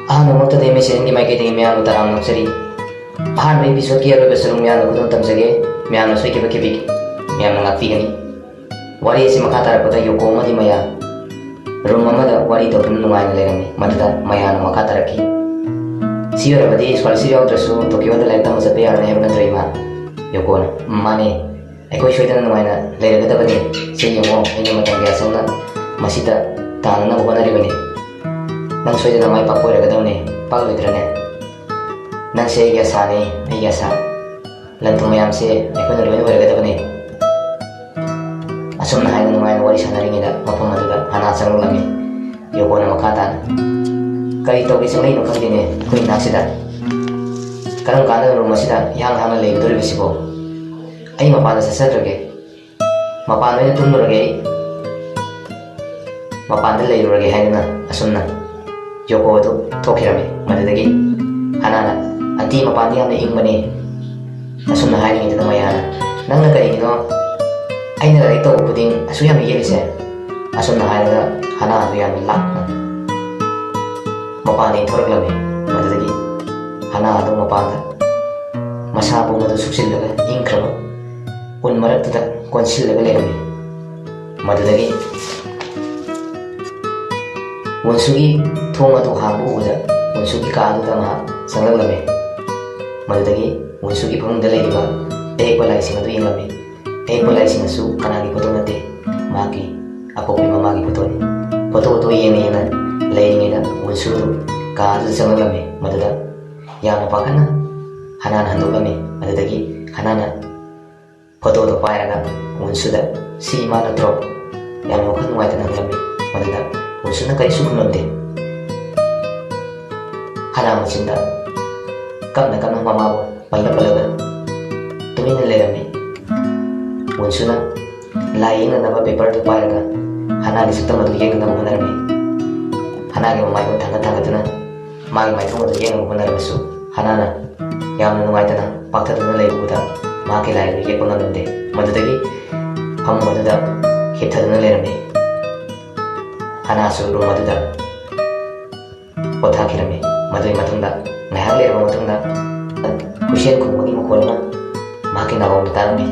ꯑꯍꯥꯟꯕꯃꯛꯇꯗ ꯃꯦꯁꯦꯟꯒꯤ ꯃꯥꯏꯀꯩꯗꯒꯤ ꯃꯌꯥꯝꯕꯨ ꯇꯔꯥꯝꯅ ꯅꯣꯛꯆꯔꯤ꯫ ꯑꯍꯥꯟꯕ ꯏꯄꯤꯁꯣꯗꯀꯤ ꯑꯔꯣꯏꯕ ꯁꯔꯨꯛ ꯃꯌꯥꯝꯅ ꯈꯨꯗꯣꯡ ꯇꯝꯖꯒꯦ꯫ ꯃꯌꯥꯝꯅ ꯁꯣꯏꯈꯤꯕ ꯈꯤꯕꯤꯈꯤ, ꯃꯌꯥꯝꯅ ꯉꯥꯛꯄꯤꯒꯅꯤ꯫ ꯋꯥꯔꯤ ꯑꯁꯤ ꯃꯈꯥ ꯇꯥꯔꯛꯄꯗ ꯌꯣꯀꯣ ꯑꯃꯗꯤ ꯃꯌꯥ ꯔꯨꯝ ꯑꯃꯗ ꯋꯥꯔꯤ ꯇꯧꯗꯨꯅ ꯅꯨꯡꯉꯥꯏꯅ ꯂꯩꯔꯝꯃꯤ꯫ ꯃꯗꯨꯗ ꯃꯌꯥꯅ ꯃꯈꯥ ꯇꯥꯔꯛꯈꯤ꯫ ꯁꯤ ꯑꯣꯏꯔꯕꯗꯤ ꯁ꯭ꯀꯣꯂꯔꯁꯤꯞ ꯌꯥꯎꯗ꯭ꯔꯁꯨ ꯇꯣꯀꯤꯌꯣꯗ ꯂꯥꯏꯔꯤꯛ ꯇꯝꯕ ꯆꯠꯄ ꯌꯥꯔꯅꯤ ꯍꯥꯏꯕ ꯅꯠꯇ꯭ꯔꯣ ꯏꯃꯥ? ꯌꯣꯀꯣꯅ ꯃꯥꯅꯦ, ꯑꯩꯈꯣꯏ ꯁꯣꯏꯗꯅ ꯅꯨꯡꯉꯥꯏꯅ ꯂꯩꯔꯒꯗꯕꯅꯤ꯫ ꯁꯤ ꯌꯦꯡꯉꯣ, ꯑꯩꯅ ꯃꯇꯝ ꯀꯌꯥ ꯆꯪꯅ ꯃꯁꯤꯗ ꯇꯥꯅꯅꯕ ꯍꯣꯠꯅꯔꯤꯕꯅꯤ꯫ ꯅꯪ ꯁꯣꯏꯗꯅ ꯃꯥꯏ ꯄꯥꯛꯄ ꯑꯣꯏꯔꯒꯗꯕꯅꯤ, ꯄꯥꯛꯂꯣꯏꯗ꯭ꯔꯅꯦ? ꯅꯪꯁꯦ ꯑꯩꯒꯤ ꯑꯁꯥꯅꯤ, ꯑꯩꯒꯤ ꯑꯁꯥ꯫ ꯂꯟ-ꯊꯨꯝ ꯃꯌꯥꯝꯁꯦ ꯑꯩꯈꯣꯏꯅ ꯂꯣꯏꯅ ꯑꯣꯏꯔꯒꯗꯕꯅꯤ꯫ ꯑꯁꯨꯝꯅ ꯍꯥꯏꯅ ꯅꯨꯡꯉꯥꯏꯅ ꯋꯥꯔꯤ ꯁꯥꯟꯅꯔꯤꯉꯩꯗ ꯃꯐꯝ ꯑꯗꯨꯗ ꯍꯥꯅꯥ ꯆꯪꯂꯛꯂꯝꯃꯤ꯫ ꯌꯣꯀꯣꯅ ꯃꯈꯥ ꯇꯥꯅ ꯀꯔꯤ ꯇꯧꯒꯦ ꯆꯪꯂꯛꯏꯅꯣ ꯈꯪꯗꯦꯅꯦ ꯑꯩꯈꯣꯏ ꯏꯅꯥꯛꯁꯤꯗ? ꯀꯔꯝ ꯀꯥꯟꯗ ꯔꯨꯝ ꯑꯁꯤꯗ ꯏꯍꯥꯡ ꯍꯥꯡꯅ ꯂꯩꯒꯗꯧꯔꯤꯕꯁꯤꯕꯣ? ꯑꯩ ꯃꯄꯥꯟꯗ ꯆꯠꯆꯈ꯭ꯔꯒꯦ, ꯃꯄꯥꯟꯗ ꯑꯣꯏꯅ ꯇꯨꯝꯂꯨꯔꯒꯦ, ꯑꯩ ꯃꯄꯥꯟꯗ ꯂꯩꯔꯨꯔꯒꯦ ꯍꯥꯏꯗꯨꯅ ꯑꯁꯨꯝꯅ ꯌꯣꯀꯣ ꯑꯗꯨ ꯊꯣꯛꯈꯤꯔꯝꯃꯤ꯫ ꯃꯗꯨꯗꯒꯤ ꯍꯥꯅꯥꯅ ꯑꯟꯇꯤ ꯃꯄꯥꯟꯗ ꯌꯥꯝꯅ ꯏꯪꯕꯅꯤ ꯑꯁꯨꯝꯅ ꯍꯥꯏꯔꯤꯉꯩꯗꯨꯗ ꯃꯌꯥꯅ ꯅꯪꯅ ꯀꯔꯤꯒꯤꯅꯣ ꯑꯩꯅ ꯂꯥꯏꯔꯤꯛ ꯇꯧꯕ ꯈꯨꯗꯤꯡ ꯑꯁꯨꯛ ꯌꯥꯝꯅ ꯌꯦꯠꯂꯤꯁꯦ? ꯑꯁꯨꯝꯅ ꯍꯥꯏꯔꯒ ꯍꯥꯅꯥ ꯑꯗꯨ ꯌꯥꯝꯅ ꯂꯥꯞꯅ ꯃꯄꯥꯟꯗ ꯏꯟꯊꯣꯔꯛꯂꯝꯃꯤ꯫ ꯃꯗꯨꯗꯒꯤ ꯍꯥꯅꯥ ꯑꯗꯨ ꯃꯄꯥꯟꯗ ꯃꯁꯥ ꯄꯨꯝꯕꯗꯨ ꯁꯨꯞꯆꯤꯜꯂꯒ ꯏꯪꯈ꯭ꯔꯕ ꯎꯟ ꯃꯔꯛꯇꯨꯗ ꯀꯣꯟꯁꯤꯜꯂꯒ ꯂꯩꯔꯝꯃꯤ꯫ ꯃꯗꯨꯗꯒꯤ ꯋꯨꯟꯁꯨꯒꯤ ꯊꯣꯡ ꯑꯗꯨ ꯍꯥꯡꯕ ꯎꯕꯗ ꯋꯨꯟꯁꯨꯒꯤ ꯀꯥ ꯑꯗꯨꯗ ꯉꯥꯏꯍꯥꯛ ꯆꯪꯂꯛꯂꯝꯃꯤ꯫ ꯃꯗꯨꯗꯒꯤ ꯋꯨꯟꯁꯨꯒꯤ ꯐꯃꯨꯡꯗ ꯂꯩꯔꯤꯕ ꯑꯌꯦꯛꯄ ꯂꯥꯏꯁꯤꯡ ꯑꯗꯨ ꯌꯦꯡꯂꯝꯃꯤ꯫ ꯑꯌꯦꯛꯄ ꯂꯥꯏꯁꯤꯡ ꯑꯁꯤ ꯀꯅꯥꯒꯤ ꯐꯣꯇꯣ ꯅꯠꯇꯦ, ꯃꯍꯥꯛꯀꯤ ꯑꯄꯣꯛꯄꯤ ꯃꯃꯥꯒꯤ ꯐꯣꯇꯣꯅꯤ꯫ ꯐꯣꯇꯣ ꯑꯗꯨ ꯌꯦꯡꯅ ꯂꯩꯔꯤꯉꯩꯗ ꯋꯨꯟꯁꯨ ꯑꯗꯨ ꯀꯥ ꯑꯗꯨꯗ ꯆꯪꯂꯛꯂꯝꯃꯤ꯫ ꯃꯗꯨꯗ ꯌꯥꯝꯅ ꯄꯥꯈꯠꯅ ꯍꯥꯅꯥꯅ ꯍꯟꯗꯣꯛꯂꯝꯃꯤ꯫ ꯑꯗꯨꯗꯒꯤ ꯍꯥꯅꯥꯅ ꯐꯣꯇꯣꯗꯣ ꯄꯥꯏꯔꯒ ꯋꯨꯟꯁꯨꯗ ꯁꯤ ꯏꯃꯥ ꯅꯠꯇ꯭ꯔꯣ? ꯌꯥꯝꯅ ꯋꯥꯈꯜ ꯅꯨꯡꯉꯥꯏꯇꯅ ꯍꯪꯂꯝꯃꯤ꯫ ꯃꯗꯨꯗ ꯋꯨꯟꯁꯨꯅ ꯀꯔꯤꯁꯨ ꯈꯨꯝꯂꯝꯗꯦ꯫ ꯍꯥꯅꯥ ꯃꯆꯤꯟꯗ ꯀꯞꯅ ꯀꯞꯅ ꯃꯃꯥꯕꯨ ꯄꯜꯂꯒ ꯇꯨꯃꯤꯟꯅ ꯂꯩꯔꯝꯃꯤ꯫ ꯋꯨꯟꯁꯨꯅ ꯂꯥꯏ ꯌꯦꯛꯅꯅꯕ ꯄꯦꯄꯔꯗꯨ ꯄꯥꯏꯔꯒ ꯍꯥꯅꯥꯒꯤ ꯁꯛꯇꯝ ꯑꯗꯨ ꯌꯦꯛꯅꯅꯕ ꯍꯣꯠꯅꯔꯝꯃꯤ꯫ ꯍꯥꯅꯥꯒꯤ ꯃꯃꯥꯏꯗꯨ ꯊꯥꯡꯒꯠꯇꯨꯅ ꯃꯥꯒꯤ ꯃꯥꯏꯊꯣꯡ ꯑꯗꯨ ꯌꯦꯛꯅꯕ ꯍꯣꯠꯅꯔꯕꯁꯨ ꯍꯥꯅꯥꯅ ꯌꯥꯝꯅ ꯅꯨꯡꯉꯥꯏꯇꯅ ꯄꯥꯛꯊꯗꯨꯅ ꯂꯩꯕ ꯎꯕꯗ ꯃꯍꯥꯛꯀꯤ ꯂꯥꯏ ꯑꯗꯨ ꯌꯦꯛꯄ ꯉꯝꯂꯝꯗꯦ꯫ ꯃꯗꯨꯗꯒꯤ ꯐꯃꯨꯡ ꯑꯗꯨꯗ ꯍꯤꯞꯊꯗꯨꯅ ꯂꯩꯔꯝꯃꯤ꯫ ꯍꯥꯅꯥꯁꯨ ꯔꯨꯝ ꯑꯗꯨꯗ ꯄꯣꯊꯥꯈꯤꯔꯝꯃꯤ꯫ ꯃꯗꯨꯒꯤ ꯃꯇꯨꯡꯗ ꯉꯥꯏꯍꯥꯛ ꯂꯩꯔꯕ ꯃꯇꯨꯡꯗ ꯍꯨꯏꯁꯦꯟ ꯈꯣꯡꯕꯒꯤ ꯃꯈꯣꯜ ꯑꯃ ꯃꯍꯥꯛꯀꯤ ꯅꯥꯀꯣꯡꯗ ꯇꯥꯔꯝꯃꯤ꯫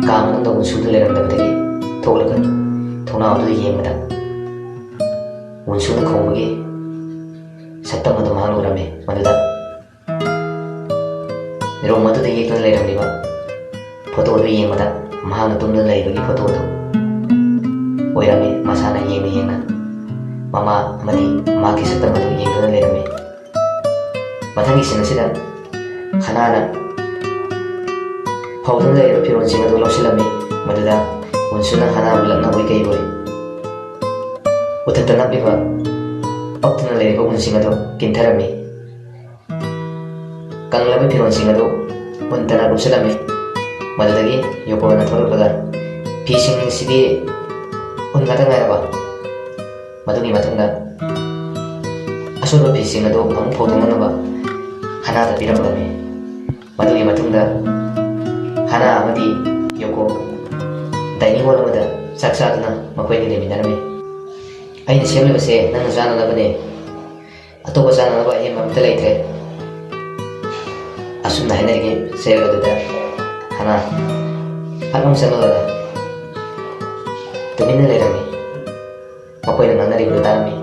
ꯀꯥ ꯃꯅꯨꯡꯗ ꯋꯨꯟꯁꯨꯗꯨ ꯂꯩꯔꯝꯗꯕꯗꯒꯤ ꯊꯣꯛꯂꯒ ꯊꯣꯡꯅꯥꯎ ꯑꯗꯨꯗ ꯌꯦꯡꯕꯗ ꯋꯨꯟꯁꯨꯅ ꯈꯣꯡꯕꯒꯤ ꯁꯛꯇꯝ ꯑꯗꯨ ꯃꯍꯥꯛꯅ ꯎꯔꯝꯃꯤ꯫ ꯃꯗꯨꯗ ꯔꯨꯝ ꯑꯗꯨꯗ ꯌꯦꯛꯇꯨꯅ ꯂꯩꯔꯝꯂꯤꯕ ꯐꯣꯇꯣ ꯑꯗꯨ ꯌꯦꯡꯕꯗ ꯃꯍꯥꯛꯅ ꯇꯨꯝꯗꯨꯅ ꯂꯩꯕꯒꯤ ꯐꯣꯇꯣ ꯑꯗꯨ ꯑꯣꯏꯔꯝꯃꯤ꯫ ꯃꯁꯥꯅ ꯌꯦꯡꯅ ꯃꯃꯥ ꯑꯃꯗꯤ ꯃꯍꯥꯛꯀꯤ ꯁꯛꯇꯝ ꯑꯗꯨ ꯌꯦꯡꯗꯨꯅ ꯂꯩꯔꯝꯃꯤ꯫ ꯃꯊꯪꯒꯤ ꯁꯤꯟ ꯑꯁꯤꯗ ꯍꯥꯅꯥꯅ ꯐꯧꯗꯨꯅ ꯂꯩꯔꯤꯕ ꯐꯤꯔꯣꯜꯁꯤꯡ ꯑꯗꯨ ꯂꯧꯁꯤꯜꯂꯝꯃꯤ꯫ ꯃꯗꯨꯗ ꯋꯨꯟꯁꯨꯅ ꯍꯥꯅꯥꯕꯨ ꯂꯛꯅꯕꯣꯏ ꯀꯩꯕꯣꯏ ꯎꯊꯛꯇ ꯅꯞꯄꯤꯕ ꯄꯛꯇꯨꯅ ꯂꯩꯔꯤꯕ ꯎꯟꯁꯤꯡ ꯑꯗꯨ ꯀꯤꯟꯊꯔꯝꯃꯤ꯫ ꯀꯪꯂꯕ ꯐꯤꯔꯣꯜꯁꯤꯡ ꯑꯗꯨ ꯎꯟꯇꯅ ꯀꯨꯞꯁꯤꯜꯂꯝꯃꯤ꯫ ꯃꯗꯨꯗꯒꯤ ꯌꯣꯀꯣꯅ ꯊꯣꯛꯂꯛꯂꯒ ꯐꯤꯁꯤꯡꯁꯤꯗꯤ ꯎꯟ ꯉꯥꯛꯇ ꯉꯥꯏꯔꯕ? ꯃꯗꯨꯒꯤ ꯃꯇꯨꯡꯗ ꯑꯁꯣꯏꯕ ꯐꯤꯁꯤꯡ ꯑꯗꯨ ꯑꯃꯨꯛ ꯐꯧꯗꯣꯛꯅꯅꯕ ꯍꯥꯅꯥꯗ ꯄꯤꯔꯛꯂꯝꯃꯤ꯫ ꯃꯗꯨꯒꯤ ꯃꯇꯨꯡꯗ ꯍꯥꯅꯥ ꯑꯃꯗꯤ ꯌꯣꯀꯣ ꯗꯥꯏꯅꯤꯡ ꯍꯣꯜ ꯑꯃꯗ ꯆꯥꯛ ꯆꯥꯗꯨꯅ ꯃꯈꯣꯏꯅꯤ ꯂꯩꯃꯤꯟꯅꯔꯝꯃꯤ꯫ ꯑꯩꯅ ꯁꯦꯝꯂꯤꯕꯁꯦ ꯅꯪꯅ ꯆꯥꯅꯅꯕꯅꯦ, ꯑꯇꯣꯞꯄ ꯆꯥꯅꯅꯕ ꯑꯍꯦꯟꯕ ꯑꯝꯇ ꯂꯩꯇ꯭ꯔꯦ꯫ ꯑꯁꯨꯝꯅ ꯍꯥꯏꯅꯔꯤꯉꯩ ꯆꯩꯔꯛ ꯑꯗꯨꯗ ꯍꯥꯅꯥ ꯐꯠꯂꯥꯎ ꯆꯪꯂꯒ ꯇꯨꯃꯤꯟꯅ ꯂꯩꯔꯝꯃꯤ꯫ ꯃꯈꯣꯏꯅ ꯉꯥꯡꯅꯔꯤꯕꯗꯨ ꯇꯥꯔꯝꯃꯤ꯫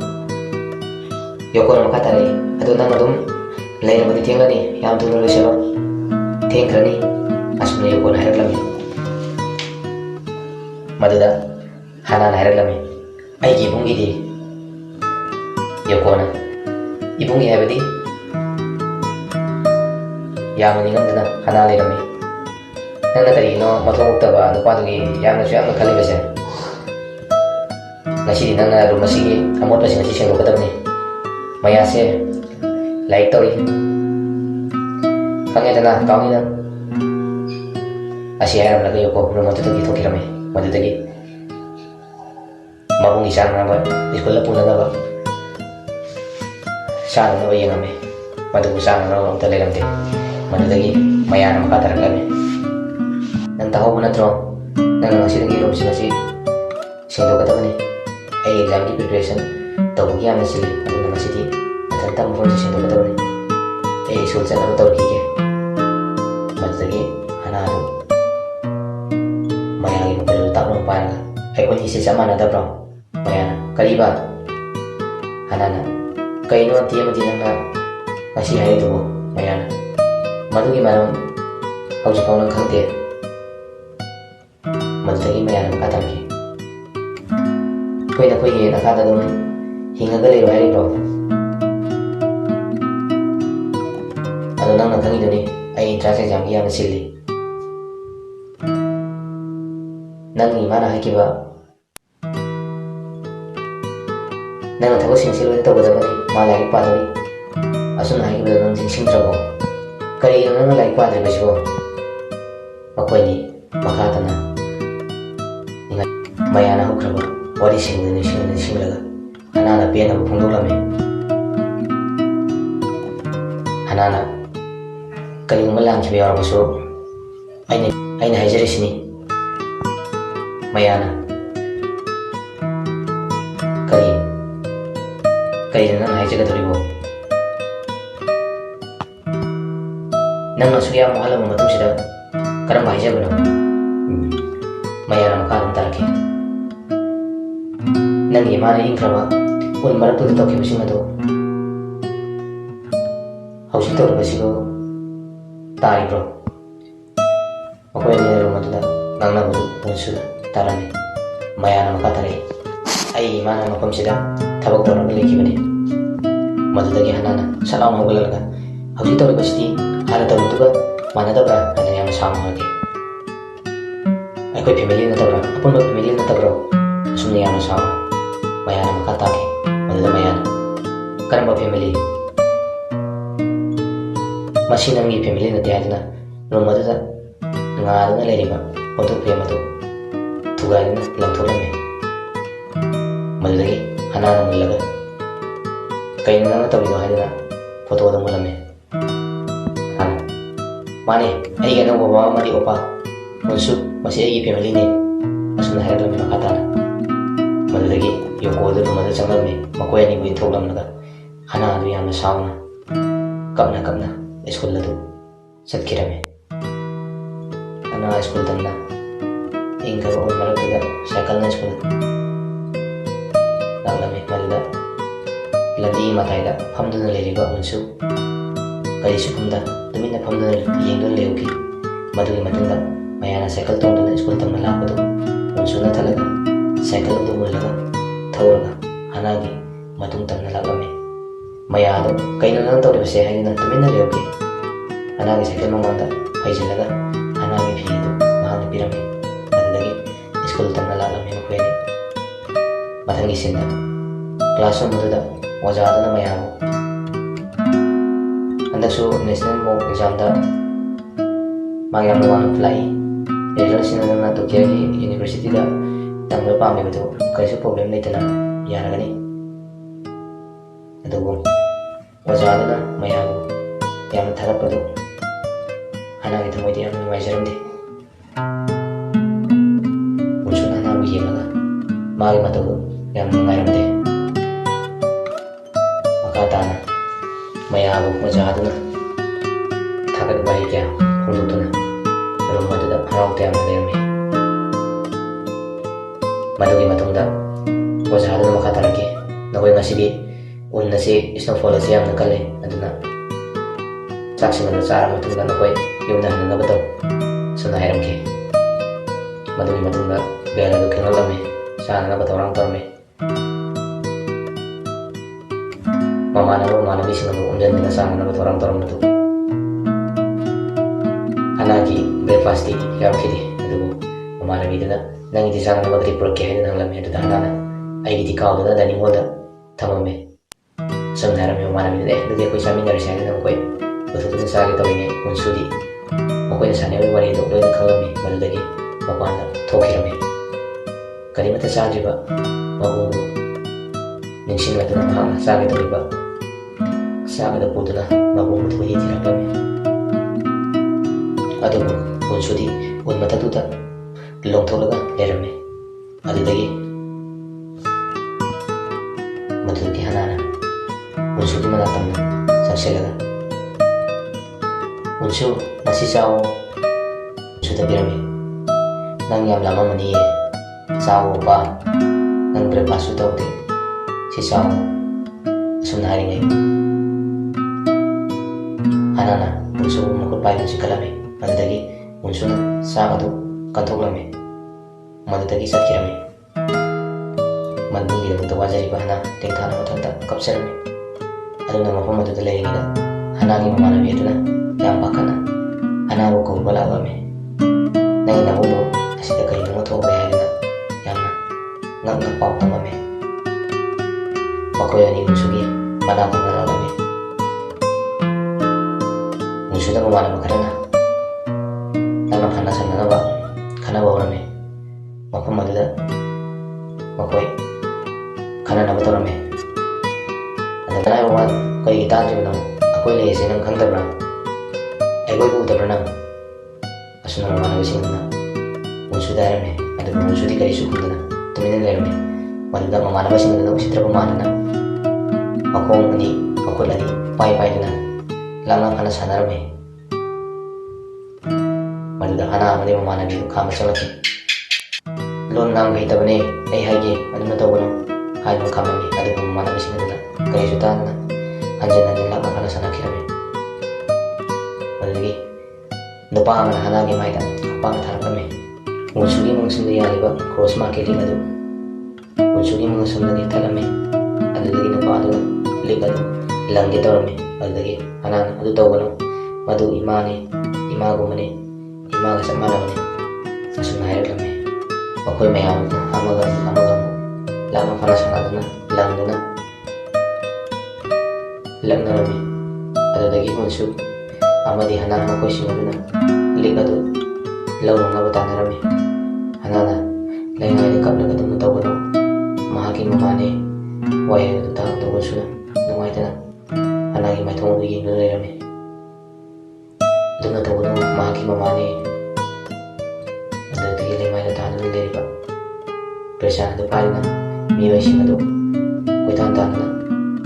ꯌꯣꯀꯣꯅ ꯃꯈꯥ ꯇꯥꯔꯛꯏ, ꯑꯗꯨ ꯅꯪ ꯑꯗꯨꯝ ꯂꯩꯔꯕꯗꯤ ꯊꯦꯡꯂꯅꯤ, ꯌꯥꯝ ꯊꯨꯅ ꯂꯣꯏꯁꯤꯜꯂꯣ, ꯊꯦꯡꯈ꯭ꯔꯅꯤ꯫ ꯑꯁꯨꯝꯅ ꯌꯣꯀꯣꯅ ꯍꯥꯏꯔꯛꯂꯝꯃꯤ꯫ ꯃꯗꯨꯗ ꯍꯥꯅꯥꯅ ꯍꯥꯏꯔꯛꯂꯝꯃꯤ, ꯑꯩꯒꯤ ꯏꯕꯨꯡꯒꯤꯗꯤ? ꯌꯣꯀꯣꯅ ꯏꯕꯨꯡꯒꯤ ꯍꯥꯏꯕꯗꯤ? ꯌꯥꯝꯅ ꯅꯤꯡꯉꯝꯗꯅ ꯍꯥꯅꯥ ꯂꯩꯔꯝꯃꯤ꯫ ꯅꯪꯅ ꯀꯔꯤꯒꯤꯅꯣ ꯃꯊꯣꯡ ꯍꯨꯛꯇꯕ ꯅꯨꯄꯥꯗꯨꯒꯤ ꯌꯥꯝꯅ ꯈꯜꯂꯤꯕꯁꯦ? ꯉꯁꯤꯗꯤ ꯅꯪꯅ ꯔꯨꯝ ꯑꯁꯤꯒꯤ ꯑꯃꯣꯠꯄꯁꯤꯡ ꯑꯁꯤ ꯁꯦꯡꯗꯣꯛꯀꯗꯕꯅꯤ꯫ ꯃꯌꯥꯁꯦ ꯂꯥꯏꯔꯤꯛ ꯇꯧꯔꯤ, ꯈꯪꯉꯦꯗꯅ ꯀꯥꯎꯅꯤ ꯅꯪ꯫ ꯑꯁꯤ ꯍꯥꯏꯔꯝꯂꯒ ꯌꯣꯀꯣ ꯔꯨꯝ ꯑꯗꯨꯗꯒꯤ ꯊꯣꯛꯈꯤꯔꯝꯃꯤ꯫ ꯃꯗꯨꯗꯒꯤ ꯃꯕꯨꯡꯒꯤ ꯆꯥꯅꯅꯕ ꯁ꯭ꯀꯨꯜꯗ ꯄꯨꯅꯅꯕ ꯆꯥꯅꯅꯕ ꯌꯦꯡꯉꯝꯃꯤ꯫ ꯃꯗꯨꯕꯨ ꯆꯥꯅꯅꯕ ꯑꯝꯇ ꯂꯩꯔꯝꯗꯦ꯫ ꯃꯗꯨꯗꯒꯤ ꯃꯌꯥꯅ ꯃꯈꯥ ꯇꯥꯔꯛꯂꯝꯃꯤ, ꯅꯪ ꯇꯥꯍꯧꯕ ꯅꯠꯇ꯭ꯔꯣ? ꯅꯪꯅ ꯉꯁꯤꯗꯒꯤ ꯔꯨꯝꯁꯤꯡ ꯑꯁꯤ ꯁꯦꯡꯗꯣꯛꯀꯗꯕꯅꯤ꯫ ꯑꯩ ꯑꯦꯛꯖꯥꯝꯒꯤ ꯄ꯭ꯔꯤꯄꯦꯔꯦꯁꯟ ꯇꯧꯕꯒꯤ ꯌꯥꯝꯅ ꯆꯤꯜꯂꯤ, ꯑꯗꯨꯅ ꯉꯁꯤꯗꯤ ꯃꯊꯟꯇ ꯃꯐꯝꯁꯦ ꯁꯦꯡꯗꯣꯛꯀꯗꯕꯅꯤ ꯑꯩ ꯁ꯭ꯀꯨꯜ ꯆꯠꯅꯕ ꯇꯧꯈꯤꯒꯦ ꯃꯗꯨꯗꯒꯤ ꯍꯅꯥꯗꯨ ꯃꯌꯥꯒꯤ ꯃꯈꯨꯜꯗꯨ ꯇꯥꯞꯅ ꯄꯥꯏꯔꯒ ꯑꯩꯈꯣꯏꯅꯤꯁꯦ ꯆꯞ ꯃꯥꯟꯅꯗꯕ꯭ꯔꯣ ꯃꯌꯥꯅ ꯀꯔꯤꯕ ꯍꯅꯥꯅ ꯀꯩꯅꯣ ꯑꯟꯇꯤ ꯑꯃꯗꯤ ꯅꯪꯅ ꯉꯁꯤ ꯍꯥꯏꯔꯤꯗꯨꯕꯨ ꯃꯌꯥꯅ ꯃꯗꯨꯒꯤ ꯃꯔꯝ ꯍꯧꯖꯤꯛꯐꯥꯎ ꯅꯪ ꯈꯪꯗꯦ ꯃꯗꯨꯗꯒꯤ ꯃꯌꯥꯅ ꯃꯈꯥ ꯇꯝꯈꯤ ꯑꯩꯈꯣꯏꯒꯤ ꯅꯈꯥꯗ ꯑꯗꯨꯝ ꯍꯤꯡꯉꯒ ꯂꯩꯔꯣ ꯍꯥꯏꯔꯤꯕ꯭ꯔꯣ ꯑꯗꯣ ꯅꯪꯅ ꯈꯪꯉꯤꯗꯨꯅꯤ ꯑꯩ ꯑꯦꯟꯇ꯭ꯔꯥꯟꯁ ꯑꯦꯛꯖꯥꯝꯒꯤ ꯌꯥꯝꯅ ꯆꯤꯜꯂꯤ ꯅꯪꯒꯤ ꯏꯃꯥꯅ ꯍꯥꯏꯈꯤꯕ ꯅꯪꯅ ꯊꯕꯛꯁꯤꯡꯁꯤ ꯂꯣꯏꯅ ꯇꯧꯒꯗꯕꯅꯤ ꯃꯥ ꯂꯥꯏꯔꯤꯛ ꯄꯥꯗꯧꯔꯤ ꯑꯁꯨꯝꯅ ꯍꯥꯏꯈꯤꯕꯗꯣ ꯅꯪ ꯅꯤꯡꯁꯤꯡꯗ꯭ꯔꯕꯣ ꯀꯔꯤꯒꯤꯅꯣ ꯅꯪꯅ ꯂꯥꯏꯔꯤꯛ ꯄꯥꯗ꯭ꯔꯤꯕꯁꯤꯕꯣ ꯃꯈꯣꯏꯅꯤ ꯃꯈꯥ ꯇꯥꯅ ꯃꯌꯥꯅ ꯍꯧꯈ꯭ꯔꯕ ꯋꯥꯔꯤꯁꯤꯡꯗꯨ ꯅꯤꯡꯁꯤꯡꯂꯒ ꯍꯅꯥꯅ ꯄꯦꯟꯅꯕ ꯐꯣꯡꯗꯣꯛꯂꯝꯃꯤ ꯍꯅꯥꯅ ꯀꯔꯤꯒꯨꯝꯕ ꯂꯥꯟꯈꯤꯕ ꯌꯥꯎꯔꯕꯁꯨ ꯑꯩꯅ ꯍꯥꯏꯖꯔꯤꯁꯤꯅꯤ ꯃꯌꯥꯅ ꯀꯔꯤꯅꯣ ꯅꯪꯅ ꯍꯥꯏꯖꯒꯗꯧꯔꯤꯕꯣ ꯅꯪꯅ ꯑꯁꯨꯛ ꯌꯥꯝ ꯋꯥꯍꯜꯂꯕ ꯃꯇꯨꯡꯁꯤꯗ ꯀꯔꯝꯕ ꯍꯥꯏꯖꯕꯅꯣ ꯃꯌꯥꯅ ꯃꯈꯥ ꯑꯗꯨꯝ ꯇꯥꯔꯛꯈꯤ ꯅꯪꯒꯤ ꯏꯃꯥꯅ ꯏꯪꯈ꯭ꯔꯕ ꯎꯟ ꯃꯔꯛꯇꯨꯗ ꯇꯧꯈꯤꯕꯁꯤꯡ ꯑꯗꯨ ꯍꯧꯖꯤꯛ ꯇꯧꯔꯤꯕꯁꯤꯕꯨ ꯇꯥꯔꯤꯕ꯭ꯔꯣ ꯃꯈꯣꯏ ꯑꯅꯤꯅ ꯔꯨꯝ ꯑꯗꯨꯗ ꯉꯥꯡꯅꯕꯗꯨ ꯎꯟꯁꯨꯗ ꯇꯥꯔꯝꯃꯤ ꯃꯌꯥꯅ ꯃꯈꯥ ꯇꯥꯔꯛꯏ ꯑꯩ ꯏꯃꯥꯅ ꯃꯐꯝꯁꯤꯗ ꯊꯕꯛ ꯇꯧꯔꯒ ꯂꯩꯈꯤꯕꯅꯤ ꯃꯗꯨꯗꯒꯤ ꯍꯅꯥꯅ ꯁꯠ ꯂꯥꯎꯅ ꯍꯧꯒꯠꯂꯒ ꯍꯧꯖꯤꯛ ꯇꯧꯔꯤꯕꯁꯤꯗꯤ ꯍꯥꯟꯅ ꯇꯧꯔꯤꯕꯗꯨꯒ ꯃꯥꯟꯅꯗꯕ꯭ꯔꯥ ꯍꯥꯏꯅ ꯌꯥꯝꯅ ꯁꯥꯎꯅ ꯍꯪꯉꯛꯈꯤ ꯑꯩꯈꯣꯏ ꯐꯦꯃꯤꯂꯤ ꯅꯠꯇꯕ꯭ꯔꯥ ꯑꯄꯨꯟꯕ ꯐꯦꯃꯤꯂꯤ ꯅꯠꯇꯕ꯭ꯔꯣ ꯑꯁꯨꯝꯅ ꯌꯥꯝꯅ ꯁꯥꯎꯅ ꯃꯌꯥꯅ ꯃꯈꯥ ꯇꯥꯈꯤ ꯃꯗꯨꯗ ꯃꯌꯥꯅ ꯀꯔꯝꯕ ꯐꯦꯃꯤꯂꯤ ꯃꯁꯤ ꯅꯪꯒꯤ ꯐꯦꯃꯤꯂꯤ ꯅꯠꯇꯦ ꯍꯥꯏꯗꯨꯅ ꯔꯨꯝ ꯑꯗꯨꯗ ꯉꯥꯗꯨꯅ ꯂꯩꯔꯤꯕ ꯐꯣꯇꯣ ꯐ꯭ꯔꯦꯝ ꯑꯗꯨ ꯊꯨꯒꯥꯏꯗꯨꯅ ꯂꯪꯊꯣꯛꯂꯝꯃꯤ ꯃꯗꯨꯗꯒꯤ ꯍꯅꯥꯅ ꯃꯨꯜꯂꯒ ꯀꯩꯅꯣ ꯅꯪꯅ ꯇꯧꯔꯤꯗꯣ ꯍꯥꯏꯗꯨꯅ ꯐꯣꯇꯣꯗ ꯃꯨꯜꯂꯝꯃꯤ ꯃꯥꯅꯦ ꯑꯩꯒꯤ ꯑꯅꯧꯕ ꯕꯕꯥ ꯑꯃꯗꯤ ꯑꯣꯄꯥ ꯃꯨꯟꯁꯨ ꯃꯁꯤ ꯑꯩꯒꯤ ꯐꯦꯃꯤꯂꯤꯅꯤ ꯑꯁꯨꯝꯅ ꯍꯥꯏꯔꯛꯂꯝꯃꯤ ꯃꯈꯥ ꯇꯥꯅ ꯃꯗꯨꯗꯒꯤ ꯌꯣꯀꯣꯗꯨ ꯔꯨꯝ ꯑꯗꯨ ꯆꯪꯂꯝꯃꯤ ꯃꯈꯣꯏ ꯑꯅꯤꯕꯨ ꯏꯟꯊꯣꯛꯂꯝꯂꯒ ꯍꯅꯥ ꯑꯗꯨ ꯌꯥꯝꯅ ꯁꯥꯎꯅ ꯀꯞꯅ ꯁ꯭ꯀꯨꯜ ꯑꯗꯨ ꯆꯠꯈꯤꯔꯝꯃꯤ ꯍꯅꯥ ꯁ꯭ꯀꯨꯜ ꯇꯝꯅ ꯏꯪꯈ꯭ꯔꯕ ꯎꯟ ꯃꯔꯛꯇꯨꯗ ꯁꯥꯏꯀꯜꯅ ꯁ꯭ꯀꯨꯜ ꯂꯥꯛꯂꯝꯃꯤ ꯃꯗꯨꯗ ꯂꯝꯕꯤ ꯃꯇꯥꯏꯗ ꯐꯝꯗꯨꯅ ꯂꯩꯔꯤꯕ ꯃꯨꯟꯁꯨ ꯀꯔꯤꯁꯨ ꯈꯨꯝꯗ ꯇꯨꯃꯤꯟꯅ ꯐꯝꯗꯨꯅ ꯌꯦꯡꯗꯨꯅ ꯂꯩꯍꯧꯈꯤ ꯃꯗꯨꯒꯤ ꯃꯇꯨꯡꯗ ꯃꯌꯥꯅ ꯁꯥꯏꯀꯜ ꯇꯣꯡꯗꯨꯅ ꯁ꯭ꯀꯨꯜ ꯇꯝꯅ ꯂꯥꯛꯄꯗꯨ ꯃꯨꯟꯁꯨꯅ ꯊꯠꯂꯒ ꯁꯥꯏꯀꯜ ꯑꯗꯨ ꯃꯨꯜꯂꯒ ꯊꯧꯔꯒ ꯍꯅꯥꯒꯤ ꯃꯇꯨꯡ ꯇꯝꯅ ꯂꯥꯛꯂꯝꯃꯤ ꯃꯌꯥꯗꯨ ꯀꯩꯅꯣ ꯅꯪ ꯇꯧꯔꯤꯕꯁꯦ ꯍꯥꯏꯗꯨꯅ ꯇꯨꯃꯤꯟꯅ ꯂꯩꯍꯧꯈꯤ ꯍꯅꯥꯒꯤ ꯁꯥꯏꯀꯜ ꯃꯃꯥꯡꯗ ꯐꯩꯖꯤꯜꯂꯒ ꯍꯅꯥꯒꯤ ꯐꯤ ꯑꯗꯨ ꯃꯍꯥꯛꯅ ꯄꯤꯔꯝꯃꯤ ꯃꯗꯨꯗꯒꯤ ꯁ꯭ꯀꯨꯜ ꯇꯝꯅ ꯂꯥꯛꯂꯝꯃꯤ ꯃꯈꯣꯏ ꯑꯅꯤ ꯃꯊꯪꯒꯤ ꯁꯤꯟꯗ ꯀ꯭ꯂꯥꯁꯔꯨꯝ ꯑꯗꯨꯗ ꯑꯣꯖꯥ ꯑꯗꯨꯅ ꯃꯌꯥꯕꯨ ꯍꯟꯗꯛꯁꯨ ꯅꯦꯁꯅꯦꯜ ꯃꯣꯛ ꯑꯦꯛꯖꯥꯝꯗ ꯃꯥ ꯌꯥꯝꯅ ꯋꯥꯡꯅ ꯂꯥꯛꯏ ꯔꯤꯖꯜꯁꯤꯅ ꯅꯪꯅ ꯇꯣꯀꯤꯌꯣꯒꯤ ꯌꯨꯅꯤꯚꯔꯁꯤꯇꯤꯗ ꯇꯝꯕ ꯄꯥꯝꯃꯤꯕꯗꯨ ꯀꯔꯤꯁꯨ ꯄ꯭ꯔꯣꯕ꯭ꯂꯦꯝ ꯂꯩꯇꯅ ꯌꯥꯔꯒꯅꯤ ꯑꯗꯨꯕꯨ ꯑꯣꯖꯥ ꯑꯗꯨꯅ ꯃꯌꯥꯕꯨ ꯌꯥꯝꯅ ꯊꯥꯒꯠꯄꯗꯨ ꯍꯅꯥꯒꯤ ꯊꯃꯣꯏꯗ ꯌꯥꯝꯅ ꯅꯨꯡꯉꯥꯏꯖꯔꯝꯗꯦ ꯃꯨꯟꯁꯨꯅ ꯍꯅꯥꯕꯨ ꯌꯦꯡꯂꯒ ꯃꯥꯒꯤ ꯃꯇꯧꯗꯨ ꯌꯥꯝꯅ ꯅꯨꯡꯉꯥꯏꯔꯝꯗꯦ ꯃꯈꯥ ꯇꯥꯅ ꯃꯌꯥꯕꯨ ꯑꯣꯖꯥ ꯑꯗꯨꯅ ꯊꯥꯒꯠ ꯋꯥꯍꯩ ꯀꯌꯥ ꯐꯣꯡꯗꯣꯛꯇꯨꯅ ꯔꯨꯝ ꯑꯗꯨꯗ ꯍꯔꯥꯎ ꯇꯌꯥꯝꯅ ꯂꯩꯔꯝꯃꯤ ꯃꯗꯨꯒꯤ ꯃꯇꯨꯡꯗ ꯑꯣꯖꯥ ꯑꯗꯨꯅ ꯃꯈꯥ ꯇꯥꯔꯛꯈꯤ ꯅꯈꯣꯏ ꯉꯁꯤꯗꯤ ꯎꯟ ꯑꯁꯤ ꯁ꯭ꯅꯣꯐꯣꯜ ꯑꯁꯤ ꯌꯥꯝꯅ ꯀꯜꯂꯤ ꯑꯗꯨꯅ ꯆꯥꯛꯁꯤꯡ ꯑꯗꯨ ꯆꯥꯔꯕ ꯃꯇꯨꯡꯗ ꯅꯈꯣꯏ ꯌꯨꯝꯗ ꯍꯟꯅꯅꯕ ꯇꯧ ꯑꯁꯨꯝꯅ ꯍꯥꯏꯔꯝꯈꯤ ꯃꯗꯨꯒꯤ ꯃꯇꯨꯡꯗ ꯕꯦꯜ ꯑꯗꯨ ꯈꯤꯡꯂꯛꯂꯝꯃꯤ ꯆꯥꯅꯅꯕ ꯊꯧꯔꯥꯡ ꯇꯧꯔꯝꯃꯤ ꯃꯃꯥꯟꯅꯕꯁꯤꯡ ꯑꯗꯨ ꯑꯣꯝꯁꯤꯟꯗꯨꯅ ꯆꯥꯅꯅꯕ ꯊꯧꯔꯥꯡ ꯇꯧꯔꯝꯕꯗꯨ ꯍꯅꯥꯒꯤ ꯕ꯭ꯔꯦꯛꯐꯥꯁꯇꯤ ꯌꯥꯎꯔꯛꯈꯤꯗꯦ ꯑꯗꯨꯕꯨ ꯃꯃꯥꯟꯅꯕꯤꯗꯨꯅ ꯅꯪꯒꯤꯗꯤ ꯆꯥꯅꯅꯕ ꯀꯔꯤ ꯄꯨꯔꯛꯀꯦ ꯍꯥꯏꯗꯨꯅ ꯍꯪꯂꯝꯃꯤ ꯑꯗꯨꯗ ꯍꯅꯥꯅ ꯑꯩꯒꯤꯗꯤ ꯀꯥꯎꯗꯨꯅ ꯗꯥꯏꯅꯤꯡ ꯍꯣꯜꯗ ꯊꯝꯃꯝꯃꯤ ꯑꯁꯨꯝꯅ ꯍꯥꯏꯔꯝꯃꯤ ꯃꯃꯥꯟꯅꯕꯤꯗꯨꯅ ꯑꯗꯨꯗꯤ ꯑꯩꯈꯣꯏ ꯆꯥꯃꯤꯟꯅꯔꯁꯤ ꯍꯥꯏꯗꯨꯅ ꯃꯈꯣꯏ ꯄꯨꯊꯣꯛꯇꯨꯅ ꯆꯥꯒꯦ ꯇꯧꯔꯤꯉꯩ ꯃꯨꯟꯁꯨꯗꯤ ꯃꯈꯣꯏꯅ ꯁꯥꯟꯅꯔꯤꯕ ꯋꯥꯔꯤꯗꯨ ꯂꯣꯏꯅ ꯈꯪꯂꯝꯃꯤ ꯃꯗꯨꯗꯒꯤ ꯃꯄꯥꯟꯗ ꯊꯣꯛꯈꯤꯔꯝꯃꯤ ꯀꯔꯤꯃꯠꯇ ꯆꯥꯗ꯭ꯔꯤꯕ ꯃꯕꯨꯡꯕꯨ ꯅꯤꯡꯁꯤꯡꯂꯗꯨꯅ ꯃꯍꯥꯛꯅ ꯆꯥꯒꯦ ꯇꯧꯔꯤꯕ ꯆꯥꯛ ꯑꯗꯨ ꯄꯨꯗꯨꯅ ꯃꯕꯨꯡꯕꯨ ꯊꯣꯏꯗꯤ ꯊꯤꯔꯛꯂꯝꯃꯤ ꯑꯗꯨꯕꯨ ꯃꯨꯟꯁꯨꯗꯤ ꯎꯟ ꯃꯊꯛꯇꯨꯗ ꯂꯣꯡꯊꯣꯛꯂꯒ ꯂꯩꯔꯝꯃꯤ ꯑꯗꯨꯗꯒꯤ ꯍꯅꯥꯅ Unsugi manatamna changsilaga unsu ngasi chao unsu tabirami nang yam lamamani chao ba nang breakfast tawde si chao asum haringai hanana unsu makut pai si kalame mandagi unsu na sa adu kantoklame madagi satkirame mandungi da wajari bahana tengthana mathanda kapsarame aduna mafam aduda leirina hanagi mamanabi aduna yam pakana hanabu kauba lagame nangi nabuno asida kaino mathobe hairina yamna ngakna pau tamame makoy ani unsugi manabu naralame unsuda mamana makarana nangna khana sanana ba khana bawrame mafam aduda makoy khana nabatorame adana wan kay itajuna akoy leyse nang khangdabra aikoy budabra nang asuna mamanabasingna unsu darame adu unsu di kay sukundana tumina lerame maduda mamanabasingna usitra pamanana akong ani akulani pai dana langa kana sanarame maduda hana amani mamanabi kama chalaki lon nang gai tabane ai haige aduna tawano haino kamami adu mamanabasingna kay sutana anjana langa kana sanakirame madagi nupa amana hanagi maida pang tharakame unsugi mungsunda yaliba cross marketing adu unsugi mungsunda gi thalame adudagi nupa adu ligadu langge torame adudagi hanana adu tawano madu imane imagumane imaga samanamane asuna hairakame makoy mayam amaga lama fana sanaduna langduna langnarame adudagi unsu amadi hanan makoy singaduna ligadu lawnanga batanarame hanana laingai kapla gadum tawano mahaki mamane waye ta tawsuna numaitana hanagi maithong gi nurerame duna tawano mahaki mamane adagi laingai ta tanu leriba pressure du palina miwai singadu koitan tanna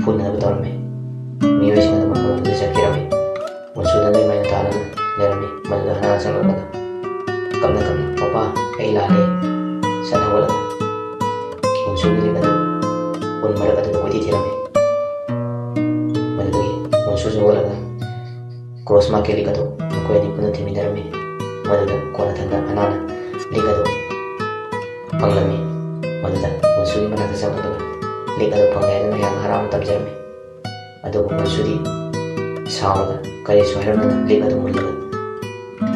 phulna batarame miwai singadu makon du sakirame unsuda laingai ta tanu lerame malda hana sangaga kamna papa ay lale sana wala unsu ni kada un mara kada ko tirame malagi unsu so wala cross ma ke likado ko ni puno timi darme malada ko na tanda anana likado panglami malada unsu ni mana kasama to likado pangai na yang haram tabjarme ado unsu di sawda kare soharam na likado mullaga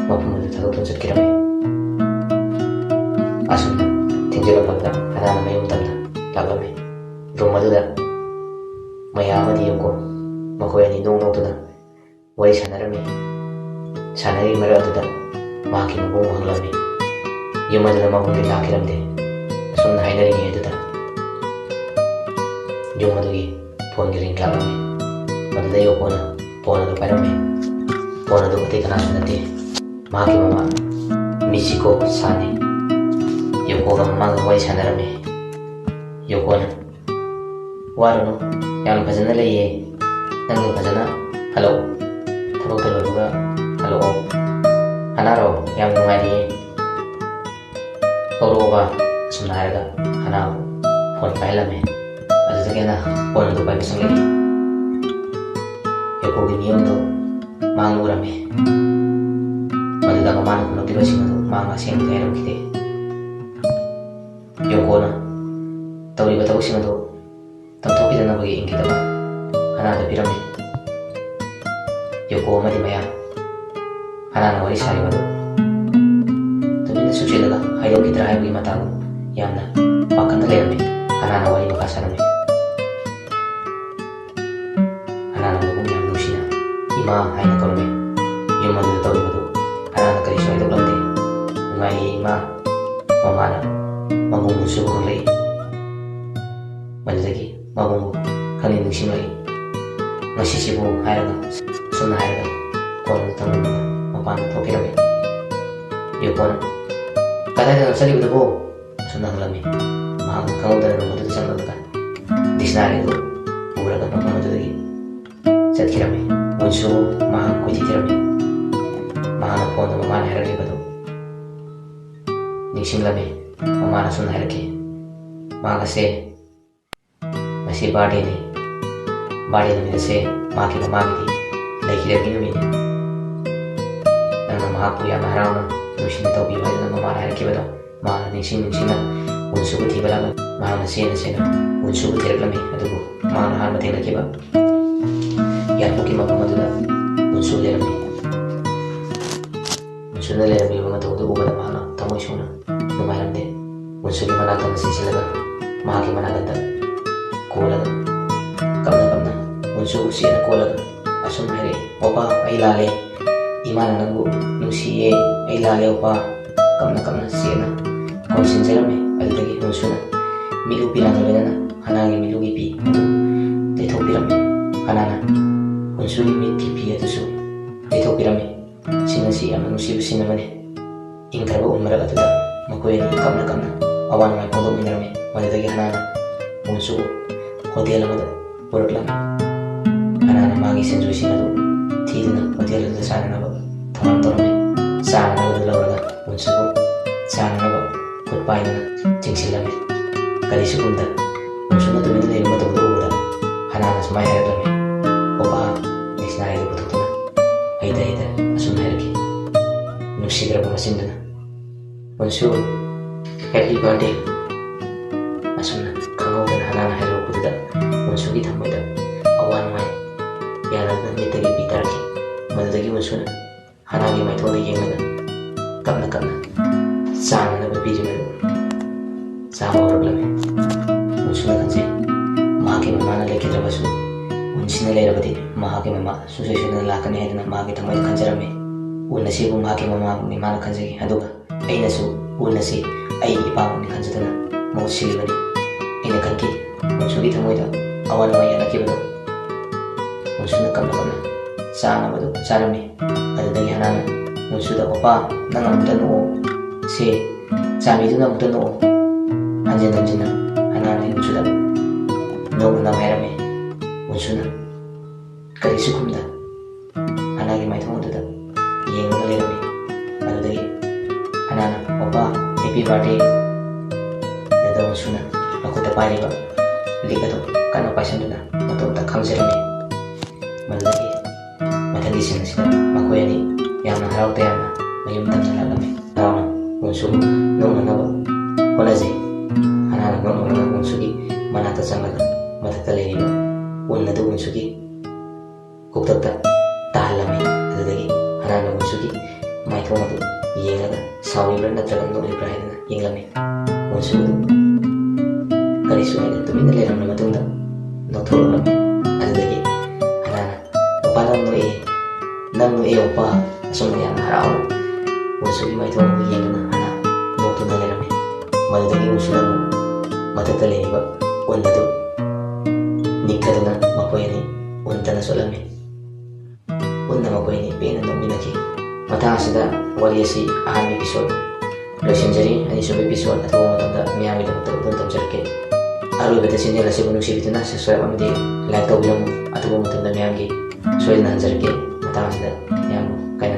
mapum da thado to sakirame asuna tinggal pada hanana mayum tamna lagame rumaduda mayamani yoko makoyani nong tuna wai sanarame sanari maraduda maki mabung hanglame yumaduna mabundi lakiramde asumna hainari ni eduda yumadugi phone giring lagame maduda yokona phone adu parame phone adu kati kana sunate maki mama misiko sane Yoko maga wai sanarame Yoko na warano yang fazana leye nang fazana hello thabok taloruga hello hanaro yang nungari oroba sunaraga hana phone pailame azagena phone do pai sangi Yoko gi niyondo mangurame maduda mamana kuno tibasino manga sing tero kite Yokona tawriba tawsing ado tamthokidana bagi ingkitaba hanada pirame Yoko amadi mayam hanana wari saribado tumina suchilaga haidok kidra haibagi matago yamna pakanta lerame hanana wari makasarame hanana mabung yam nushina ima haina korome yumaduda tawribado hanana kariso haidok lamde ngai ima mamana mabung musuh lagi malagi mabung kali nusim lagi masih sibuk hairaga suna hairaga kon tamu mapan tokirame yukon kada dalam sali udah suna ngalami mahal kamu dari rumah itu sama kan di sana itu beberapa tempat itu lagi ꯆꯠꯈꯤꯔꯝꯃꯤ꯫ ꯎꯟꯁꯨ ꯃꯍꯥꯛ ꯀꯣꯏꯊꯤ ꯊꯤꯔꯝꯃꯤ꯫ ꯃꯍꯥꯛꯅ ꯐꯣꯟꯗ ꯃꯃꯥꯅ ꯍꯥꯏꯔꯛꯂꯤꯕꯗꯨ ꯅꯤꯡꯁꯤꯡꯂꯝꯃꯤ꯫ ꯃꯃꯥꯅ ꯑꯁꯨꯝꯅ ꯍꯥꯏꯔꯛꯈꯤ, ꯃꯍꯥꯛ ꯑꯁꯦ ꯉꯁꯤ ꯕꯥꯔꯗꯦꯅꯤ꯫ ꯕꯥꯔꯗꯦ ꯅꯨꯃꯤꯠ ꯑꯁꯦ ꯃꯍꯥꯛꯀꯤ ꯃꯃꯥꯒꯤꯗꯤ ꯂꯩꯈꯤꯗꯕꯒꯤ ꯅꯨꯃꯤꯠꯅꯤ꯫ ꯅꯪꯅ ꯃꯍꯥꯛꯄꯨ ꯌꯥꯝꯅ ꯍꯔꯥꯎꯅ ꯅꯨꯡꯁꯤꯅ ꯇꯧꯕꯤꯌꯨ ꯍꯥꯏꯗꯨꯅ ꯃꯃꯥꯅ ꯍꯥꯏꯔꯛꯈꯤꯕꯗꯣ ꯃꯍꯥꯛꯅ ꯅꯤꯡꯁꯤꯡꯅ ꯎꯟꯁꯨꯕꯨ ꯊꯤꯕ ꯂꯥꯛꯂꯝꯃꯤ꯫ ꯃꯍꯥꯛꯅ ꯆꯦꯟꯅ ꯎꯟꯁꯨꯕꯨ ꯊꯤꯔꯛꯂꯝꯃꯤ꯫ ꯑꯗꯨꯕꯨ ꯃꯍꯥꯛꯅ ꯑꯍꯥꯟꯕ ꯊꯦꯡꯅꯈꯤꯕ ꯌꯥꯠꯄꯨꯛꯀꯤ ꯃꯐꯝ ꯑꯗꯨꯗ ꯎꯟꯁꯨ ꯂꯩꯔꯝꯃꯤ꯫ ꯎꯟꯁꯨꯅ ꯂꯩꯔꯝꯃꯤꯕ ꯃꯇꯧ ꯑꯗꯨ ꯎꯕꯗ ꯃꯍꯥꯛꯅ ꯊꯃꯣꯏ ꯁꯣꯛꯅ ꯅꯨꯡꯉꯥꯏꯔꯝꯗꯦ꯫ ꯎꯟꯁꯨꯒꯤ ꯃꯅꯥꯛꯇ ꯆꯦꯟꯁꯤꯜꯂꯒ ꯃꯍꯥꯛꯀꯤ ꯃꯅꯥꯒꯟꯗ ꯀꯣꯜꯂꯒ ꯀꯞꯅ ꯎꯟꯁꯨꯕꯨ ꯆꯦꯠꯅ ꯀꯣꯜꯂꯒ ꯑꯁꯨꯝ ꯍꯥꯏꯔꯛꯏ, ꯑꯣꯄꯥ ꯑꯩ ꯂꯥꯜꯂꯦ, ꯏꯃꯥꯅ ꯅꯪꯕꯨ ꯅꯨꯡꯁꯤꯌꯦ, ꯑꯩ ꯂꯥꯜꯂꯦ ꯑꯣꯄꯥ, ꯀꯞꯅ ꯆꯦꯠꯅ ꯀꯣꯟꯁꯤꯟꯖꯔꯝꯃꯤ꯫ ꯑꯗꯨꯗꯒꯤ ꯎꯟꯁꯨꯅ ꯃꯤꯠꯂꯨ ꯄꯤꯔꯥꯡꯒ ꯂꯣꯏꯅꯅ ꯍꯅꯥꯒꯤ ꯃꯤꯠꯂꯨꯒꯤ ꯄꯤ ꯑꯗꯨ ꯇꯩꯊꯣꯛꯄꯤꯔꯝꯃꯤ꯫ ꯍꯅꯥꯅ ꯎꯟꯁꯨꯒꯤ ꯃꯤꯠꯀꯤ ꯄꯤ ꯑꯗꯨꯁꯨ ꯇꯩꯊꯣꯛꯄꯤꯔꯝꯃꯤ꯫ ꯁꯤꯡ ꯑꯁꯤ ꯌꯥꯝꯅ ꯅꯨꯡꯁꯤꯕ ꯁꯤꯟ ꯑꯃꯅꯤ꯫ ꯏꯪꯈ꯭ꯔꯕ ꯎꯟ ꯃꯔꯛ ꯑꯗꯨꯗ ꯃꯈꯣꯏ ꯑꯅꯤ ꯀꯞꯅ ꯑꯋꯥ ꯅꯨꯡꯉꯥꯏ ꯐꯣꯡꯗꯣꯛꯃꯤꯟꯅꯔꯝꯃꯤ꯫ ꯃꯗꯨꯗꯒꯤ ꯍꯅꯥꯅ ꯎꯟꯁꯨꯕꯨ ꯍꯣꯇꯦꯜ ꯑꯃꯗ ꯄꯨꯔꯛꯂꯝꯃꯤ꯫ ꯍꯅꯥꯅ ꯃꯥꯒꯤ ꯁꯦꯟꯖꯣꯏꯁꯤꯡ ꯑꯗꯨ ꯊꯤꯗꯨꯅ ꯍꯣꯇꯦꯜ ꯑꯗꯨꯗ ꯆꯥꯅꯅꯕ ꯊꯧꯔꯥꯡ ꯇꯧꯔꯝꯃꯤ꯫ ꯆꯥꯅꯅꯕꯗꯨ ꯂꯧꯔꯒ ꯎꯟꯁꯨꯕꯨ ꯆꯥꯅꯅꯕ ꯈꯨꯠ ꯄꯥꯏꯗꯨꯅ ꯆꯤꯡꯁꯤꯜꯂꯝꯃꯤ꯫ ꯀꯔꯤꯁꯨ ꯈꯨꯝꯗ ꯎꯟꯁꯨꯅ ꯇꯨꯃꯤꯟꯅ ꯂꯩꯕ ꯃꯇꯝꯗ ꯎꯕꯗ ꯍꯅꯥꯅ ꯁꯨꯃꯥꯏꯅ ꯍꯥꯏꯔꯛꯂꯝꯃꯤ, ꯑꯣꯄꯥ ꯗꯤꯛꯁꯅꯥꯔꯤꯗꯨ ꯄꯨꯊꯣꯛꯇꯨꯅ ꯍꯩꯇ ꯑꯁꯨꯝ ꯍꯥꯏꯔꯛꯈꯤ ꯅꯨꯡꯁꯤꯗ꯭ꯔꯕ ꯃꯆꯤꯟꯗꯨꯅ, ꯎꯟꯁꯨ ꯍꯦꯄꯤ ꯕꯥꯔꯗꯦ꯫ ꯑꯁꯨꯝꯅ ꯈꯪꯍꯧꯗꯅ ꯍꯅꯥꯅ ꯍꯥꯏꯔꯛꯄꯗꯨꯗ ꯎꯟꯁꯨꯒꯤ ꯊꯃꯣꯏꯗ ꯑꯋꯥ ꯅꯨꯡꯉꯥꯏ ꯌꯥꯜꯂꯒ ꯃꯤꯠꯇꯒꯤ ꯄꯤ ꯇꯥꯔꯛꯈꯤ꯫ ꯃꯗꯨꯗꯒꯤ ꯎꯟꯁꯨꯅ ꯍꯅꯥꯒꯤ ꯃꯥꯏꯊꯣꯡꯗ ꯌꯦꯡꯂꯒ ꯀꯞꯅ ꯆꯥꯅꯅꯕ ꯄꯤꯔꯤꯕꯗꯨ ꯆꯥꯕ ꯍꯧꯔꯛꯂꯝꯃꯤ꯫ ꯎꯟꯁꯨꯅ ꯈꯪꯖꯩ, ꯃꯍꯥꯛꯀꯤ ꯃꯃꯥꯅ ꯂꯩꯈꯤꯗ꯭ꯔꯕꯁꯨ ꯎꯟꯁꯤꯅ ꯂꯩꯔꯕꯗꯤ ꯃꯍꯥꯛꯀꯤ ꯃꯃꯥ ꯁꯨꯡꯁꯣꯏ ꯁꯣꯏꯗꯅ ꯂꯥꯛꯀꯅꯤ ꯍꯥꯏꯗꯨꯅ ꯃꯍꯥꯛꯀꯤ ꯊꯃꯣꯏꯗ ꯈꯟꯖꯔꯝꯃꯤ꯫ ꯎꯟ ꯑꯁꯤꯕꯨ ꯃꯍꯥꯛꯀꯤ ꯃꯃꯥꯃꯛꯅꯤ ꯃꯥꯅ ꯈꯟꯖꯈꯤ꯫ ꯑꯗꯨꯒ ꯑꯩꯅꯁꯨ ꯎꯟ ꯑꯁꯤ ꯑꯩꯒꯤ ꯏꯄꯥꯃꯛꯅꯤ ꯈꯟꯖꯗꯨꯅ ꯃꯍꯨꯠ ꯁꯤꯜꯂꯤꯕꯅꯤ꯫ ꯑꯩꯅ ꯈꯟꯈꯤ ꯎꯟꯁꯨꯒꯤ ꯊꯃꯣꯏꯗ ꯑꯋꯥ ꯅꯨꯡꯉꯥꯏ ꯌꯥꯜꯂꯛꯈꯤꯕꯗꯨ꯫ ꯎꯟꯁꯨꯅ ꯀꯞꯅ ꯆꯥꯅꯕꯗꯨ ꯆꯥꯔꯝꯃꯤ꯫ ꯑꯗꯨꯗꯒꯤ ꯍꯅꯥꯅ ꯎꯟꯁꯨꯗ, ꯑꯣꯄꯥ ꯅꯪ ꯑꯃꯨꯛꯇ ꯅꯣꯛꯑꯣ, ꯁꯦ ꯆꯥꯟꯕꯤꯗꯨꯅ ꯑꯃꯨꯛꯇ ꯅꯣꯛꯑꯣ꯫ ꯍꯟꯖꯤꯟꯅ ꯍꯅꯥꯅ ꯎꯟꯁꯨꯗ ꯅꯣꯛꯅꯅꯕ ꯍꯥꯏꯔꯝꯃꯤ꯫ ꯎꯟꯁꯨꯅ ꯀꯔꯤꯁꯨ ꯈꯨꯝꯗ ꯍꯅꯥꯒꯤ ꯃꯥꯏꯊꯣꯡ ꯑꯗꯨꯗ ꯌꯦꯡꯂꯒ ꯂꯩꯔꯝꯃꯤ꯫ ꯑꯗꯨꯗꯒꯤ ꯍꯅꯥꯅ, ꯑꯣꯄꯥ ꯍꯦꯄꯤ ꯕꯥꯔꯗꯦ꯫ ꯑꯗꯨꯗ ꯎꯟꯁꯨꯅ ꯃꯈꯨꯠꯇ ꯄꯥꯏꯔꯤꯕ ꯂꯤꯛ ꯑꯗꯨ ꯀꯟꯅ ꯄꯥꯏꯁꯟꯗꯨꯅ ꯃꯇꯣꯝꯇ ꯈꯥꯝꯖꯔꯝꯃꯤ꯫ ꯃꯗꯨꯗꯒꯤ ꯃꯊꯪꯒꯤ ꯁꯤꯟ ꯑꯁꯤꯗ ꯃꯈꯣꯏ ꯑꯅꯤ ꯌꯥꯝꯅ ꯍꯔꯥꯎ ꯇꯌꯥꯝꯅ ꯃꯌꯨꯝ ꯇꯝꯅ ꯂꯥꯛꯂꯝꯃꯤ꯫ ꯍꯔꯥꯎꯅ ꯎꯟꯁꯨꯕꯨ ꯅꯣꯛꯅꯅꯕ ꯍꯣꯠꯅꯖꯩ꯫ ꯍꯅꯥꯅ ꯅꯣꯛꯅꯅꯕ ꯎꯟꯁꯨꯒꯤ ꯃꯅꯥꯛꯇ ꯆꯪꯂꯒ ꯃꯊꯛꯇ ꯂꯩꯔꯤꯕ ꯎꯟ ꯑꯗꯨ ꯎꯟꯁꯨꯒꯤ ꯀꯣꯛꯊꯛꯇ ꯇꯥꯍꯜꯂꯝꯃꯤ꯫ ꯑꯗꯨꯗꯒꯤ ꯍꯅꯥꯅ ꯎꯟꯁꯨꯒꯤ ꯃꯥꯏꯊꯣꯡ ꯑꯗꯨ ꯌꯦꯡꯂꯒ ꯁꯥꯎꯔꯤꯕ꯭ꯔꯥ ꯅꯠꯇ꯭ꯔꯒ ꯅꯣꯛꯂꯤꯕ꯭ꯔꯥ ꯍꯥꯏꯗꯨꯅ ꯌꯦꯡꯂꯝꯃꯤ꯫ ꯎꯟꯁꯨ ꯑꯗꯨ ꯀꯔꯤꯁꯨ ꯍꯥꯏꯗꯅ ꯇꯨꯃꯤꯟꯅ ꯂꯩꯔꯝꯂꯕ ꯃꯇꯨꯡꯗ ꯅꯣꯛꯊꯣꯛꯂꯛꯂꯝꯃꯤ꯫ ꯑꯗꯨꯗꯒꯤ ꯍꯅꯥꯅ, ꯑꯣꯄꯥ ꯅꯪ ꯅꯣꯛꯑꯦ ꯑꯣꯄꯥ, ꯑꯁꯨꯝꯅ ꯌꯥꯝꯅ ꯍꯔꯥꯎꯅ ꯎꯟꯁꯨꯒꯤ ꯃꯥꯏꯊꯣꯡ ꯑꯗꯨ ꯌꯦꯡꯗꯨꯅ ꯍꯅꯥ ꯅꯣꯛꯇꯨꯅ ꯂꯩꯔꯝꯃꯤ꯫ ꯃꯗꯨꯗꯒꯤ ꯎꯟꯁꯨꯅ ꯑꯃꯨꯛ ꯃꯊꯛꯇ ꯂꯩꯔꯤꯕ ꯎꯟ ꯑꯗꯨ ꯅꯤꯛꯊꯗꯨꯅ ꯃꯈꯣꯏ ꯑꯅꯤ ꯎꯟꯇꯅ ꯆꯣꯠꯂꯝꯃꯤ꯫ ꯎꯟꯅ ꯃꯈꯣꯏ ꯑꯅꯤ ꯄꯦꯟꯅ ꯅꯣꯛꯃꯤꯟꯅꯈꯤ꯫ ꯃꯇꯥꯡ ꯑꯁꯤꯗ ꯋꯥꯔꯤ ꯑꯁꯤ ꯑꯍꯥꯟꯕ ꯑꯦꯄꯤꯁꯣꯗ ꯂꯣꯏꯁꯤꯟꯖꯔꯤ꯫ ꯑꯅꯤꯁꯨꯕ ꯑꯦꯄꯤꯁꯣꯗ ꯑꯊꯨꯕ ꯃꯇꯝꯗ ꯃꯤꯌꯥꯝꯒꯤꯗꯃꯛꯇ ꯎꯄꯟ ꯇꯝꯖꯔꯛꯀꯦ꯫ ꯑꯔꯣꯏꯕꯗ ꯆꯦꯅꯦꯜ ꯑꯁꯤꯕꯨ ꯅꯨꯡꯁꯤꯕꯤꯗꯨꯅ ꯁꯕꯁꯀ꯭ꯔꯥꯏꯕ ꯑꯃꯗꯤ ꯂꯥꯏꯛ ꯇꯧꯕꯤꯔꯝꯃꯨ꯫ ꯑꯊꯨꯕ ꯃꯇꯝꯗ ꯃꯤꯌꯥꯝꯒꯤ ꯁꯣꯏꯗꯅ ꯍꯟꯖꯔꯛꯀꯦ꯫ ꯃꯇꯥꯡ ꯑꯁꯤꯗ ꯃꯤꯌꯥꯝꯕꯨ ꯀꯥꯏꯅ